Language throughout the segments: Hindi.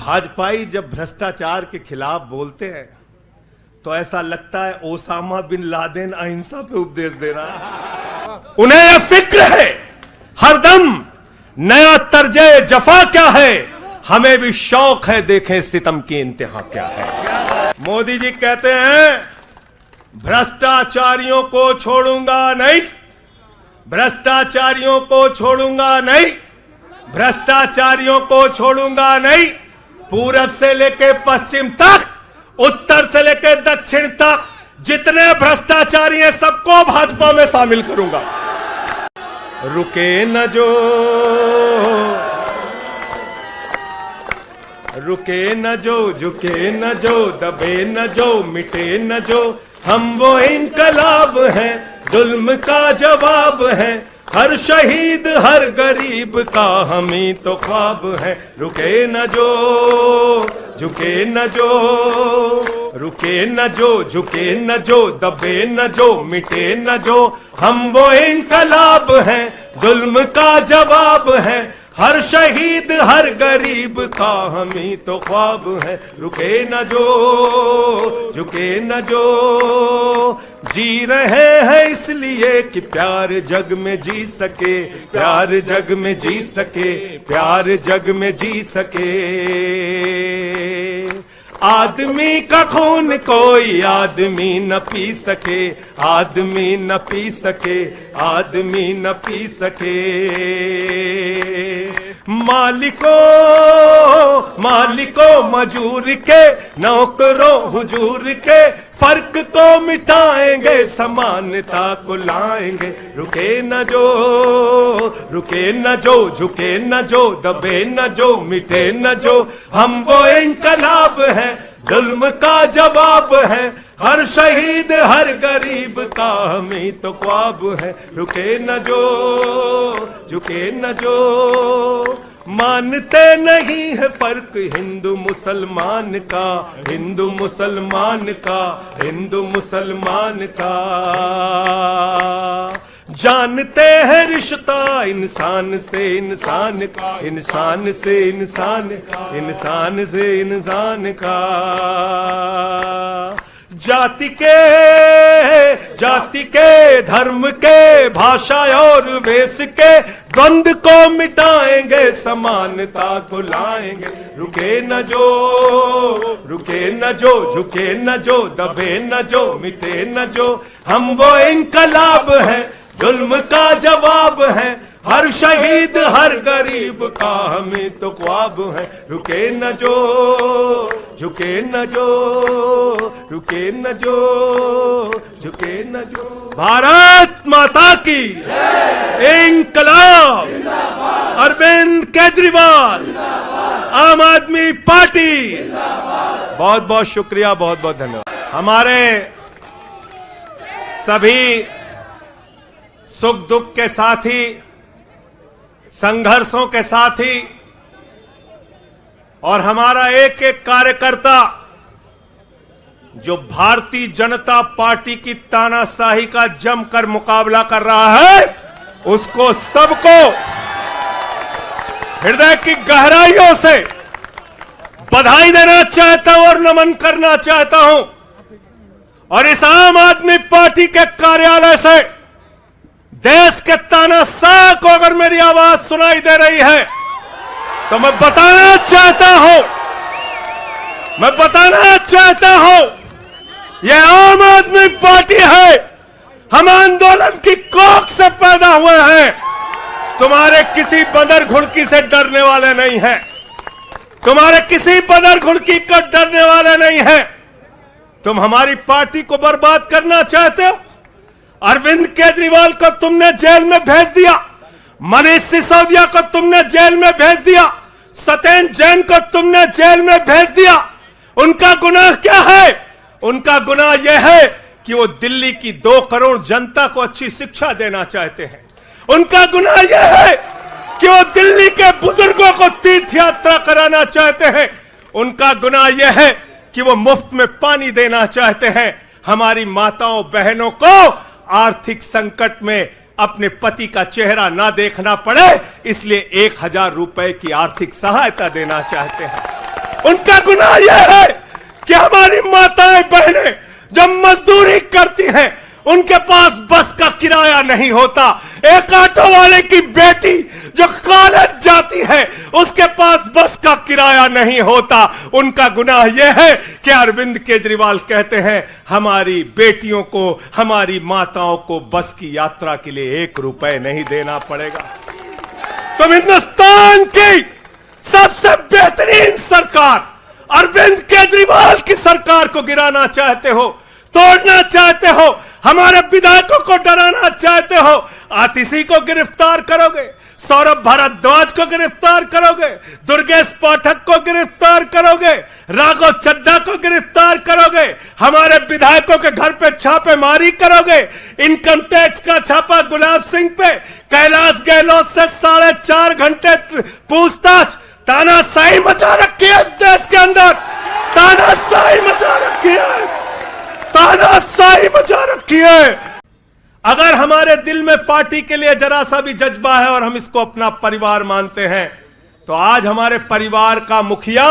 भाजपाई जब भ्रष्टाचार के खिलाफ बोलते हैं तो ऐसा लगता है ओसामा बिन लादेन अहिंसा पे उपदेश दे रहा है। उन्हें यह फिक्र है हरदम नया तर्जे जफा क्या है, हमें भी शौक है देखें सितम की इंतहा क्या है। मोदी जी कहते हैं भ्रष्टाचारियों को छोड़ूंगा नहीं, भ्रष्टाचारियों को छोड़ूंगा नहीं, भ्रष्टाचारियों को छोड़ूंगा नहीं। पूरब से लेकर पश्चिम तक, उत्तर से लेकर दक्षिण तक जितने भ्रष्टाचारी हैं सबको भाजपा में शामिल करूंगा। रुके न जो, रुके न जो, झुके न जो, दबे न जो, मिटे न जो, हम वो इनकलाब हैं, जुल्म का जवाब है, हर शहीद हर गरीब का हम ही तो ख्वाब है। रुके न जो, झुके न जो, रुके न जो, झुके न जो, दबे न जो, मिटे न जो, हम वो इनकलाब हैं, जुल्म का जवाब है, हर शहीद हर गरीब का हम ही तो ख्वाब है। रुके न जो, झुके न जो, जी रहे हैं इसलिए कि प्यार जग में जी सके, प्यार जग में जी सके, प्यार जग में जी सके। आदमी का खून कोई आदमी न पी सके, आदमी न पी सके, आदमी न पी सके। मालिकों मालिकों मजूर के, नौकरों हुजूर के, फर्क को मिटाएंगे, समानता को लाएंगे। रुके न जो, रुके न जो, झुके न जो, दबे न जो, मिटे न जो, हम वो इनकलाब हैं, जुल्म का जवाब है, हर शहीद हर गरीब का हम ही तो ख्वाब है। रुके न जो, झुके न जो, मानते नहीं है फर्क हिंदू मुसलमान का, हिंदू मुसलमान का, हिंदू मुसलमान का। जानते हैं रिश्ता इंसान से इंसान का, इंसान से इंसान, इंसान से इंसान का। जाति के धर्म के, भाषा और वेश के द्वंद को मिटाएंगे, समानता को लाएंगे। रुके न जो, रुके न जो, झुके न जो, दबे न जो, मिटे न जो, हम वो इनकलाब हैं, जुल्म का जवाब है, हर शहीद हर गरीब का हमें तो ख्वाब है। रुके न जो, झुके न जो, रुके न जो, झुके न जो। भारत माता की इंकलाब, अरविंद केजरीवाल, आम आदमी पार्टी। बहुत बहुत शुक्रिया, बहुत बहुत धन्यवाद। हमारे सभी सुख दुख के साथी, संघर्षों के साथी और हमारा एक एक कार्यकर्ता जो भारतीय जनता पार्टी की तानाशाही का जमकर मुकाबला कर रहा है, उसको सबको हृदय की गहराइयों से बधाई देना चाहता हूं और नमन करना चाहता हूं। और इस आम आदमी पार्टी के कार्यालय से देश के तानाशाह को अगर मेरी आवाज सुनाई दे रही है तो मैं बताना चाहता हूं यह आम आदमी पार्टी है। हम आंदोलन की कोख से पैदा हुए हैं, तुम्हारे किसी बंदर घुड़की से डरने वाले नहीं हैं, तुम्हारे किसी बंदर घुड़की को डरने वाले नहीं हैं। तुम हमारी पार्टी को बर्बाद करना चाहते हो। अरविंद केजरीवाल को तुमने जेल में भेज दिया, मनीष सिसोदिया को तुमने जेल में भेज दिया, सत्येंद्र जैन को तुमने जेल में भेज दिया। उनका गुनाह क्या है? उनका गुनाह यह है कि वो दिल्ली की 2 करोड़ जनता को अच्छी शिक्षा देना चाहते हैं। उनका गुनाह यह है कि वो दिल्ली के बुजुर्गों को तीर्थ यात्रा कराना चाहते हैं। उनका गुनाह यह है कि वो मुफ्त में पानी देना चाहते हैं। हमारी माताओं बहनों को आर्थिक संकट में अपने पति का चेहरा ना देखना पड़े, इसलिए 1000 रुपए की आर्थिक सहायता देना चाहते हैं। उनका गुनाह यह है कि हमारी माताएं बहनें जब मजदूरी करती हैं उनके पास बस का किराया नहीं होता। एक ऑटो वाले की बेटी जो कॉलेज जाती है उसके पास बस का किराया नहीं होता। उनका गुनाह यह है कि अरविंद केजरीवाल कहते हैं हमारी बेटियों को, हमारी माताओं को बस की यात्रा के लिए 1 रुपए नहीं देना पड़ेगा। तुम हिंदुस्तान की सबसे बेहतरीन सरकार अरविंद केजरीवाल की सरकार को गिराना चाहते हो, तोड़ना चाहते हो, हमारे विधायकों को डराना चाहते हो। आतिशी को गिरफ्तार करोगे, सौरभ भारद्वाज को गिरफ्तार करोगे, दुर्गेश पाठक को गिरफ्तार करोगे, राघव चड्ढा को गिरफ्तार करोगे, हमारे विधायकों के घर पे छापेमारी करोगे, इनकम टैक्स का छापा गुलाब सिंह पे, कैलाश गहलोत से 4.5 घंटे पूछताछ। तानाशाही मचा रखी है इस देश के अंदर, तानाशाही मचा रखी है, तानाशाही मचा रखी है। अगर हमारे दिल में पार्टी के लिए जरा सा भी जज्बा है और हम इसको अपना परिवार मानते हैं तो आज हमारे परिवार का मुखिया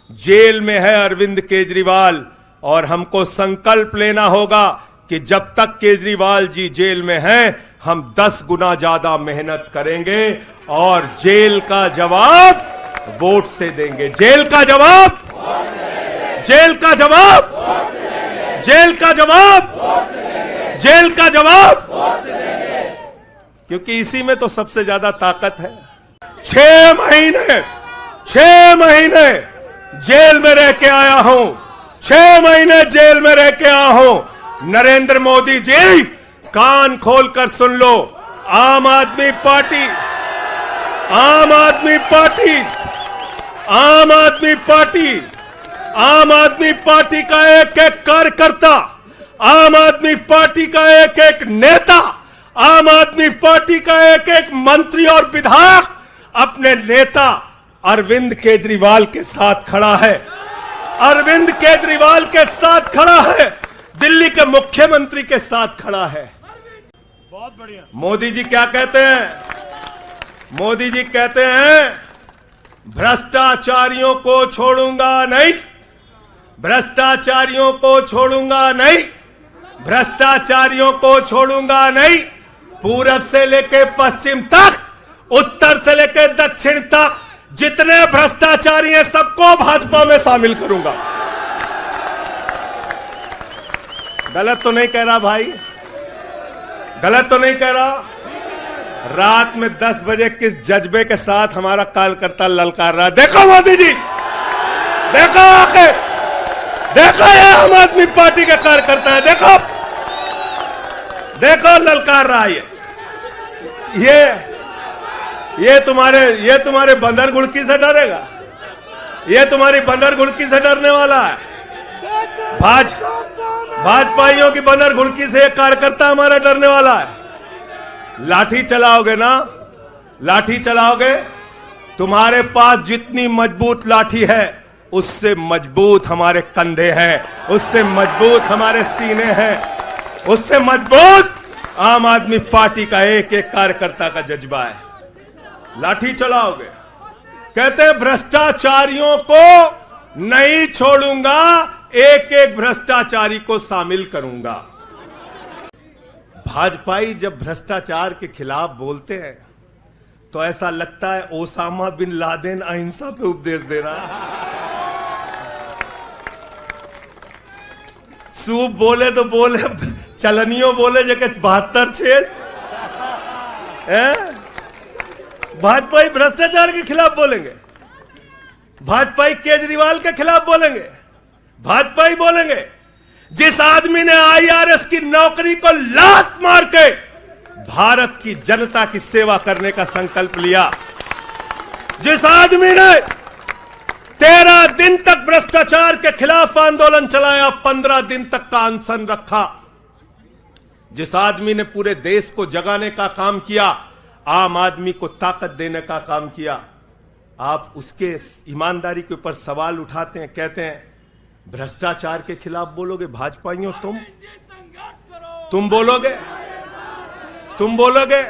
जेल में है अरविंद केजरीवाल, और हमको संकल्प लेना होगा कि जब तक केजरीवाल जी जेल में हैं हम 10 गुना ज्यादा मेहनत करेंगे और जेल का जवाब वोट से देंगे। जेल का जवाब, जेल का जवाब, जेल का जवाब, जेल का जवाब, क्योंकि इसी में तो सबसे ज्यादा ताकत है। 6 महीने जेल में रह के आया हूं, 6 महीने जेल में रह के आया हूं। नरेंद्र मोदी जी कान खोलकर सुन लो, आम आदमी पार्टी, आम आदमी पार्टी, आम आदमी पार्टी, आम आदमी पार्टी का एक एक कार्यकर्ता, आम आदमी पार्टी का एक एक नेता, आम आदमी पार्टी का एक एक मंत्री और विधायक अपने नेता अरविंद केजरीवाल के साथ खड़ा है, अरविंद केजरीवाल के साथ खड़ा है, दिल्ली के मुख्यमंत्री के साथ खड़ा है। बहुत बढ़िया। मोदी जी क्या कहते हैं? मोदी जी कहते हैं भ्रष्टाचारियों को छोड़ूंगा नहीं, भ्रष्टाचारियों को छोड़ूंगा नहीं, भ्रष्टाचारियों को छोड़ूंगा नहीं। पूरब से लेके पश्चिम तक, उत्तर से लेके दक्षिण तक जितने भ्रष्टाचारी हैं सबको भाजपा में शामिल करूंगा। गलत तो नहीं कह रहा भाई, गलत तो नहीं कह रहा। रात में 10 बजे किस जज्बे के साथ हमारा कार्यकर्ता ललकार रहा, देखो मोदी जी, देखो आके, देखो ये आम आदमी पार्टी के कार्यकर्ता है, देखो देखो ललकार रहा है। ये तुम्हारे बंदर गुड़की से डरेगा, ये तुम्हारी बंदर गुड़की से डरने वाला है। भाजपाइयों की बंदर गुड़की से एक कार्यकर्ता हमारा डरने वाला है। लाठी चलाओगे ना, लाठी चलाओगे, तुम्हारे पास जितनी मजबूत लाठी है उससे मजबूत हमारे कंधे हैं, उससे मजबूत हमारे सीने हैं, उससे मजबूत आम आदमी पार्टी का एक एक कार्यकर्ता का जज्बा है। लाठी चलाओगे, कहते हैं भ्रष्टाचारियों को नहीं छोड़ूंगा, एक एक भ्रष्टाचारी को शामिल करूंगा। भाजपाई जब भ्रष्टाचार के खिलाफ बोलते हैं तो ऐसा लगता है ओसामा बिन लादेन अहिंसा पे उपदेश दे रहा है। सूप बोले तो बोले, चलनियों बोले जगह 72 छेद। भाजपाई भ्रष्टाचार के खिलाफ बोलेंगे, भाजपाई केजरीवाल के खिलाफ बोलेंगे, भाजपाई बोलेंगे जिस आदमी ने आईआरएस की नौकरी को लात मार के भारत की जनता की सेवा करने का संकल्प लिया, जिस आदमी ने 13 दिन तक भ्रष्टाचार के खिलाफ आंदोलन चलाया, 15 दिन तक का अनशन रखा, जिस आदमी ने पूरे देश को जगाने का काम किया, आम आदमी को ताकत देने का काम किया, आप उसके ईमानदारी के ऊपर सवाल उठाते हैं, कहते हैं भ्रष्टाचार के खिलाफ बोलोगे। भाजपाइयों तुम बोलोगे, तुम बोलोगे।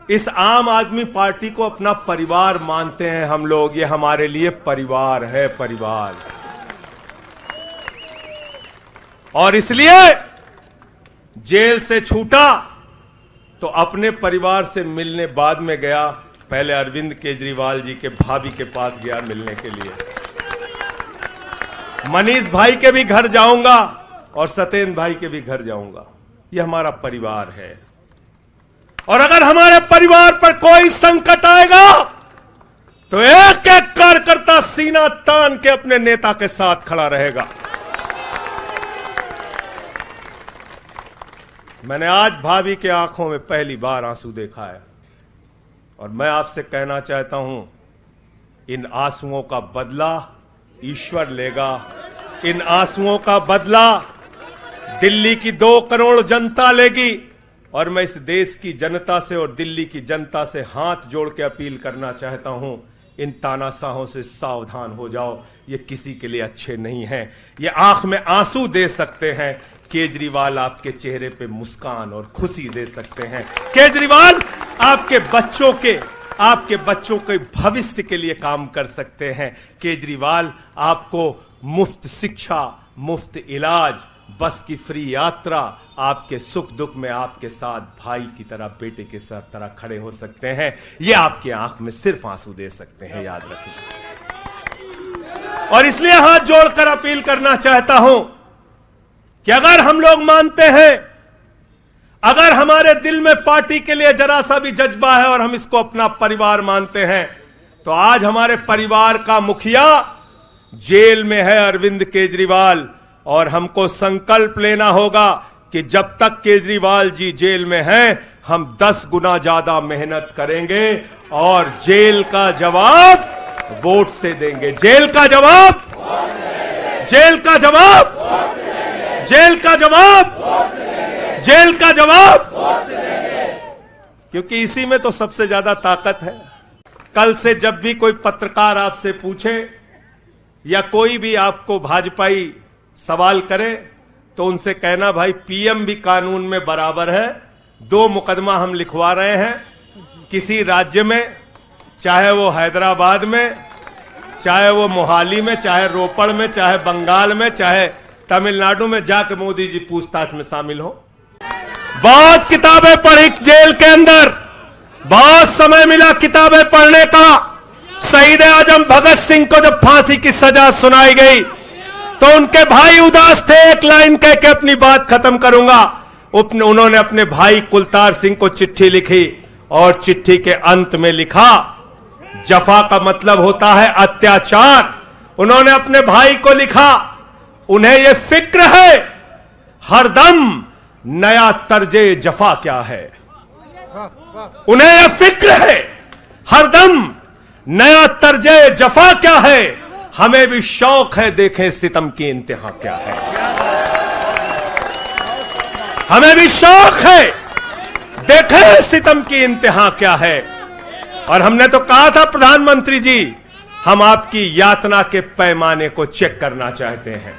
इस आम आदमी पार्टी को अपना परिवार मानते हैं हम लोग। ये हमारे लिए परिवार है, परिवार। और इसलिए जेल से छूटा तो अपने परिवार से मिलने बाद में गया, पहले अरविंद केजरीवाल जी के भाभी के पास गया मिलने के लिए। मनीष भाई के भी घर जाऊंगा और सत्येंद्र भाई के भी घर जाऊंगा। यह हमारा परिवार है। और अगर हमारे परिवार पर कोई संकट आएगा तो एक एक कार्यकर्ता सीना तान के अपने नेता के साथ खड़ा रहेगा। मैंने आज भाभी के आंखों में पहली बार आंसू देखा है और मैं आपसे कहना चाहता हूं, इन आंसुओं का बदला ईश्वर लेगा। इन आंसुओं का बदला दिल्ली की 2 करोड़ जनता लेगी। और मैं इस देश की जनता से और दिल्ली की जनता से हाथ जोड़ के अपील करना चाहता हूं, इन तानाशाहों से सावधान हो जाओ। ये किसी के लिए अच्छे नहीं हैं। ये आंख में आंसू दे सकते हैं, केजरीवाल आपके चेहरे पे मुस्कान और खुशी दे सकते हैं। केजरीवाल आपके बच्चों के भविष्य के लिए काम कर सकते हैं। केजरीवाल आपको मुफ्त शिक्षा, मुफ्त इलाज, बस की फ्री यात्रा, आपके सुख दुख में आपके साथ भाई की तरह, बेटे के साथ तरह खड़े हो सकते हैं। ये आपकी आंख में सिर्फ आंसू दे सकते हैं, याद रखिए। और इसलिए हाथ जोड़कर अपील करना चाहता हूं कि अगर हम लोग मानते हैं, अगर हमारे दिल में पार्टी के लिए जरा सा भी जज्बा है और हम इसको अपना परिवार मानते हैं, तो आज हमारे परिवार का मुखिया जेल में है, अरविंद केजरीवाल। और हमको संकल्प लेना होगा कि जब तक केजरीवाल जी जेल में हैं, हम 10 गुना ज्यादा मेहनत करेंगे और जेल का जवाब वोट से देंगे। जेल का जवाब, जेल का जवाब, जेल का जवाब, जेल का जवाब, क्योंकि इसी में तो सबसे ज्यादा ताकत है। कल से जब भी कोई पत्रकार आपसे पूछे या कोई भी आपको भाजपाई सवाल करे तो उनसे कहना, भाई पीएम भी कानून में बराबर है। 2 मुकदमा हम लिखवा रहे हैं किसी राज्य में, चाहे वो हैदराबाद में, चाहे वो मोहाली में, चाहे रोपड़ में, चाहे बंगाल में, चाहे तमिलनाडु में, जाके मोदी जी पूछताछ में शामिल हो। बहुत किताबें पढ़ी जेल के अंदर, बहुत समय मिला किताबें पढ़ने का। शहीद आजम भगत सिंह को जब फांसी की सजा सुनाई गई तो उनके भाई उदास थे। एक लाइन कह के अपनी बात खत्म करूंगा। उन्होंने अपने भाई कुलतार सिंह को चिट्ठी लिखी और चिट्ठी के अंत में लिखा, जफा का मतलब होता है अत्याचार। उन्होंने अपने भाई को लिखा, उन्हें यह फिक्र है हरदम नया तर्जे जफा क्या है। उन्हें यह फिक्र है हरदम नया तर्जे जफा क्या है। हमें भी शौक है देखें सितम की इंतहा क्या है। हमें भी शौक है देखें सितम की इंतहा क्या है। और हमने तो कहा था प्रधानमंत्री जी, हम आपकी यातना के पैमाने को चेक करना चाहते हैं।